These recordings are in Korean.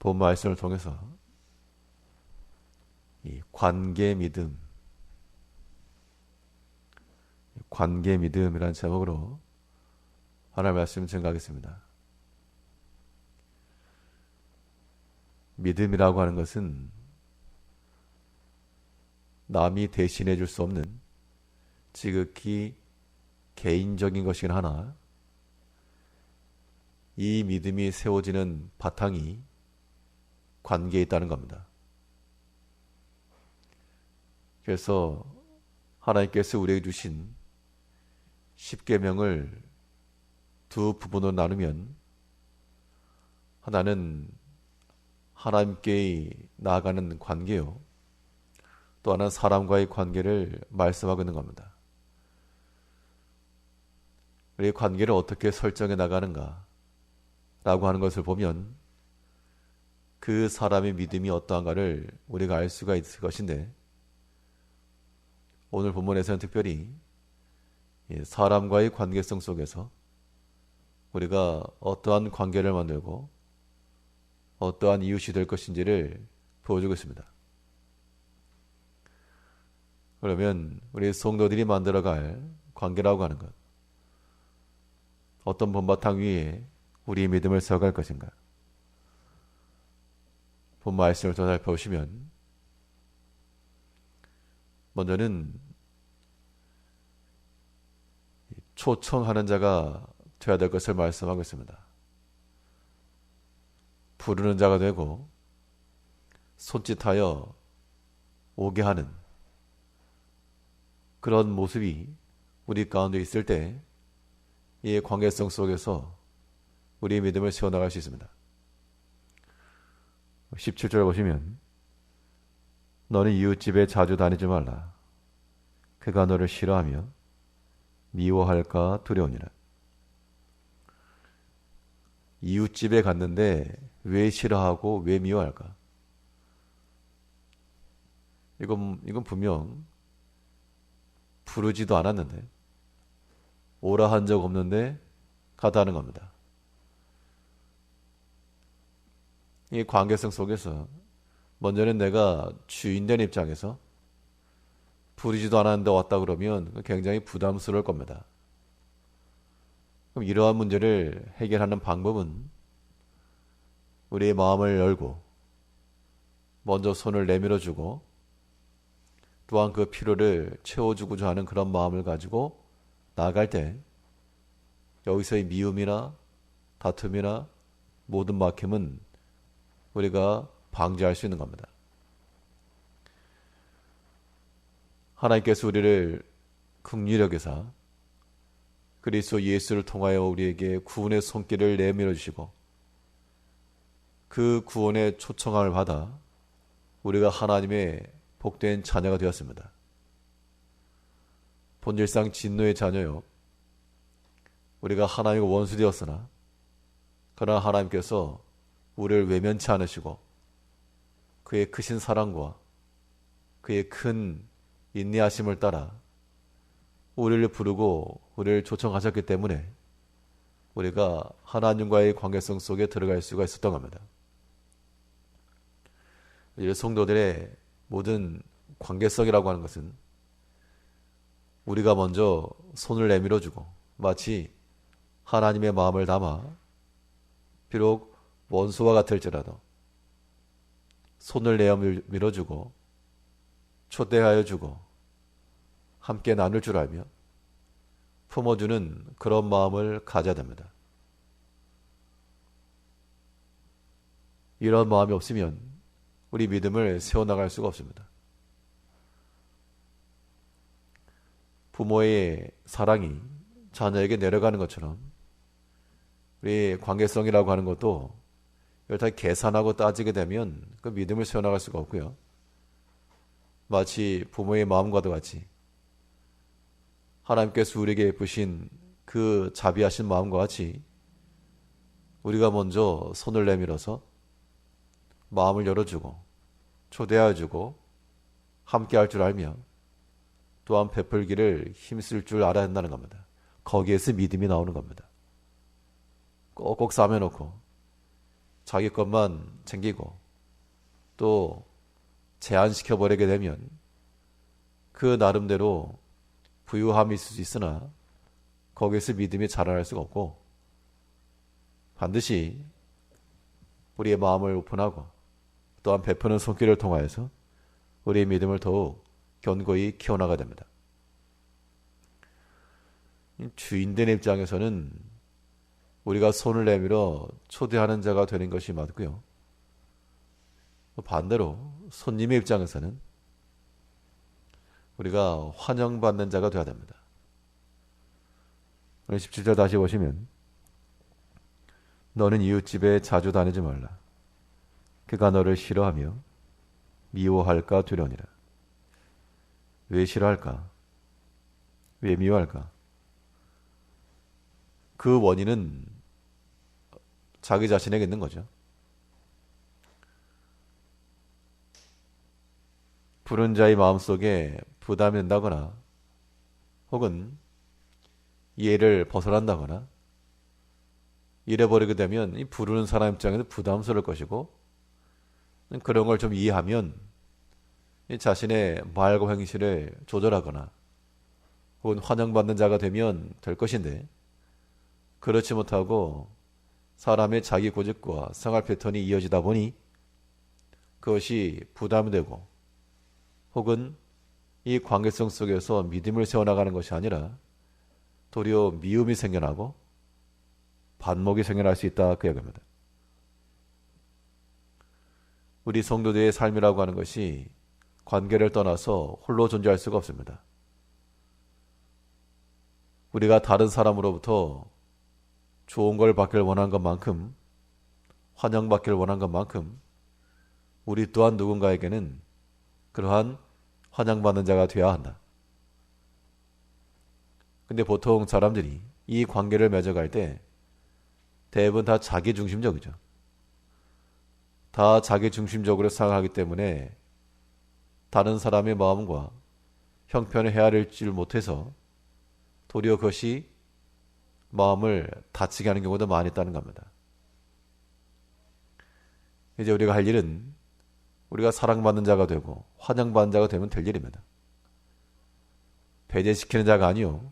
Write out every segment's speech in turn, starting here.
본 말씀을 통해서 이 관계 믿음, 관계 믿음이라는 제목으로 하나님의 말씀을 증거하겠습니다. 믿음이라고 하는 것은 남이 대신해 줄 수 없는 지극히 개인적인 것이긴 하나 이 믿음이 세워지는 바탕이 관계에 있다는 겁니다. 그래서 하나님께서 우리에게 주신 십계명을 두 부분으로 나누면 하나는 하나님께 나아가는 관계요, 또 하나는 사람과의 관계를 말씀하고 있는 겁니다. 우리의 관계를 어떻게 설정해 나가는가 라고 하는 것을 보면 그 사람의 믿음이 어떠한가를 우리가 알 수가 있을 것인데, 오늘 본문에서는 특별히 사람과의 관계성 속에서 우리가 어떠한 관계를 만들고 어떠한 이웃이 될 것인지를 보여주고 있습니다. 그러면 우리 성도들이 만들어갈 관계라고 하는 것, 어떤 본바탕 위에 우리의 믿음을 세워갈 것인가? 본 말씀을 더 살펴보시면 먼저는 초청하는 자가 되어야 될 것을 말씀하고 있습니다. 부르는 자가 되고 손짓하여 오게 하는 그런 모습이 우리 가운데 있을 때 이 관계성 속에서 우리의 믿음을 세워나갈 수 있습니다. 17절 보시면 너는 이웃집에 자주 다니지 말라. 그가 너를 싫어하며 미워할까 두려우니라. 이웃집에 갔는데 왜 싫어하고 왜 미워할까? 이건 분명 부르지도 않았는데, 오라 한 적 없는데 가다는 겁니다. 이 관계성 속에서 먼저는 내가 주인된 입장에서 부르지도 않았는데 왔다 그러면 굉장히 부담스러울 겁니다. 그럼 이러한 문제를 해결하는 방법은 우리의 마음을 열고 먼저 손을 내밀어주고 또한 그 필요를 채워주고자 하는 그런 마음을 가지고 나아갈 때 여기서의 미움이나 다툼이나 모든 막힘은 우리가 방지할 수 있는 겁니다. 하나님께서 우리를 긍휼히 여기사 그리스도 예수를 통하여 우리에게 구원의 손길을 내밀어 주시고 그 구원의 초청함을 받아 우리가 하나님의 복된 자녀가 되었습니다. 본질상 진노의 자녀요, 우리가 하나님과 원수 되었으나 그러나 하나님께서 우리를 외면치 않으시고 그의 크신 사랑과 그의 큰 인내하심을 따라 우리를 부르고 우리를 초청하셨기 때문에 우리가 하나님과의 관계성 속에 들어갈 수가 있었던 겁니다. 성도들의 모든 관계성이라고 하는 것은 우리가 먼저 손을 내밀어주고 마치 하나님의 마음을 담아 비록 원수와 같을지라도 손을 내밀어주고 초대하여 주고 함께 나눌 줄 알며 품어주는 그런 마음을 가져야 됩니다. 이런 마음이 없으면 우리 믿음을 세워나갈 수가 없습니다. 부모의 사랑이 자녀에게 내려가는 것처럼 우리 관계성이라고 하는 것도 이걸 다 계산하고 따지게 되면 그 믿음을 세워나갈 수가 없고요. 마치 부모의 마음과도 같이 하나님께서 우리에게 베푸신 그 자비하신 마음과 같이 우리가 먼저 손을 내밀어서 마음을 열어주고 초대하여주고 함께 할 줄 알며 또한 베풀기를 힘쓸 줄 알아야 한다는 겁니다. 거기에서 믿음이 나오는 겁니다. 꼭꼭 싸매놓고 자기 것만 챙기고 또 제한시켜버리게 되면 그 나름대로 부유함이 있을 수 있으나 거기에서 믿음이 자라날 수가 없고, 반드시 우리의 마음을 오픈하고 또한 베푸는 손길을 통하여서 우리의 믿음을 더욱 견고히 키워나가야 됩니다. 주인된 입장에서는 우리가 손을 내밀어 초대하는 자가 되는 것이 맞고요. 반대로 손님의 입장에서는 우리가 환영받는 자가 되어야 됩니다. 오늘 17절 다시 보시면, 너는 이웃집에 자주 다니지 말라. 그가 너를 싫어하며 미워할까 두려우니라. 왜 싫어할까? 왜 미워할까? 그 원인은 자기 자신에게 있는 거죠. 부른 자의 마음속에 부담이 된다거나 혹은 이해를 벗어난다거나 이래버리게 되면 이 부르는 사람 입장에서 부담스러울 것이고, 그런 걸 좀 이해하면 자신의 말과 행실을 조절하거나 혹은 환영받는 자가 되면 될 것인데, 그렇지 못하고 사람의 자기 고집과 생활 패턴이 이어지다 보니 그것이 부담이 되고 혹은 이 관계성 속에서 믿음을 세워나가는 것이 아니라 도리어 미움이 생겨나고 반목이 생겨날 수 있다, 그 이야기입니다. 우리 성도들의 삶이라고 하는 것이 관계를 떠나서 홀로 존재할 수가 없습니다. 우리가 다른 사람으로부터 좋은 걸 받길 원한 것만큼, 환영받길 원한 것만큼 우리 또한 누군가에게는 그러한 환영받는 자가 되어야 한다. 근데 보통 사람들이 이 관계를 맺어갈 때 대부분 다 자기중심적이죠. 다 자기중심적으로 생각하기 때문에 다른 사람의 마음과 형편을 헤아릴지 못해서 도리어 그것이 마음을 다치게 하는 경우도 많이 있다는 겁니다. 이제 우리가 할 일은 우리가 사랑받는 자가 되고 환영받는 자가 되면 될 일입니다. 배제시키는 자가 아니요,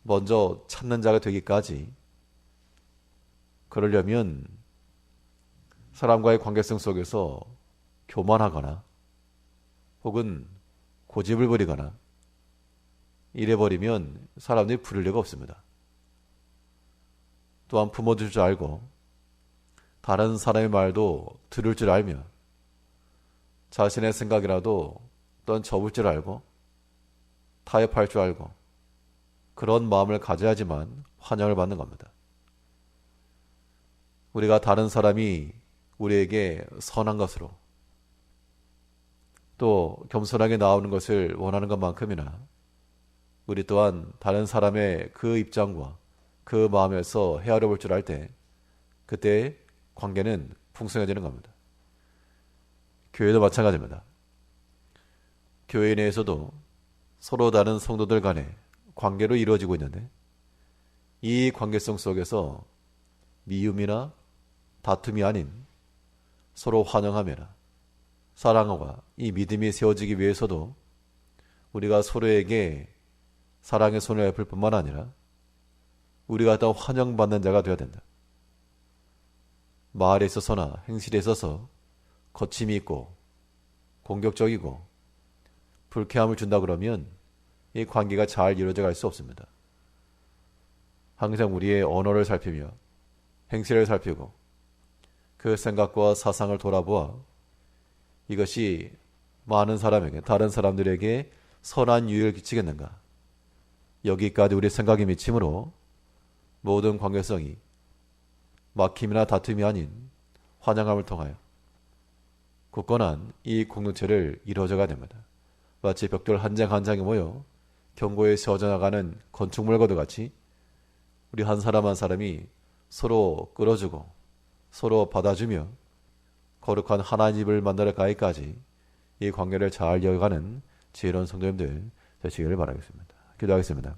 먼저 찾는 자가 되기까지, 그러려면 사람과의 관계성 속에서 교만하거나 혹은 고집을 부리거나 이래버리면 사람들이 부를 리가 없습니다. 또한 품어줄 줄 알고 다른 사람의 말도 들을 줄 알며 자신의 생각이라도 또한 접을 줄 알고 타협할 줄 알고 그런 마음을 가져야지만 환영을 받는 겁니다. 우리가 다른 사람이 우리에게 선한 것으로 또 겸손하게 나오는 것을 원하는 것만큼이나 우리 또한 다른 사람의 그 입장과 그 마음에서 헤아려 볼 줄 알 때 그때 관계는 풍성해지는 겁니다. 교회도 마찬가지입니다. 교회 내에서도 서로 다른 성도들 간의 관계로 이루어지고 있는데 이 관계성 속에서 미움이나 다툼이 아닌 서로 환영하며라 사랑과 이 믿음이 세워지기 위해서도 우리가 서로에게 사랑의 손을 베풀 뿐만 아니라 우리가 더 환영받는 자가 되어야 된다. 말에 있어서나 행실에 있어서 거침이 있고 공격적이고 불쾌함을 준다 그러면 이 관계가 잘 이루어져 갈 수 없습니다. 항상 우리의 언어를 살피며 행실을 살피고 그 생각과 사상을 돌아보아 이것이 많은 사람에게, 다른 사람들에게 선한 유익을 끼치겠는가, 여기까지 우리 생각이 미침으로 모든 관계성이 막힘이나 다툼이 아닌 환영함을 통하여 굳건한 이 공동체를 이루어져가야 됩니다. 마치 벽돌 한 장 한 장이 모여 견고히 세워져 나가는 건축물과도 같이 우리 한 사람 한 사람이 서로 끌어주고 서로 받아주며 거룩한 하나님을 만나러 가기까지 이 관계를 잘 이어가는 지혜로운 성도님들 되시기를 바라겠습니다. 기도하겠습니다.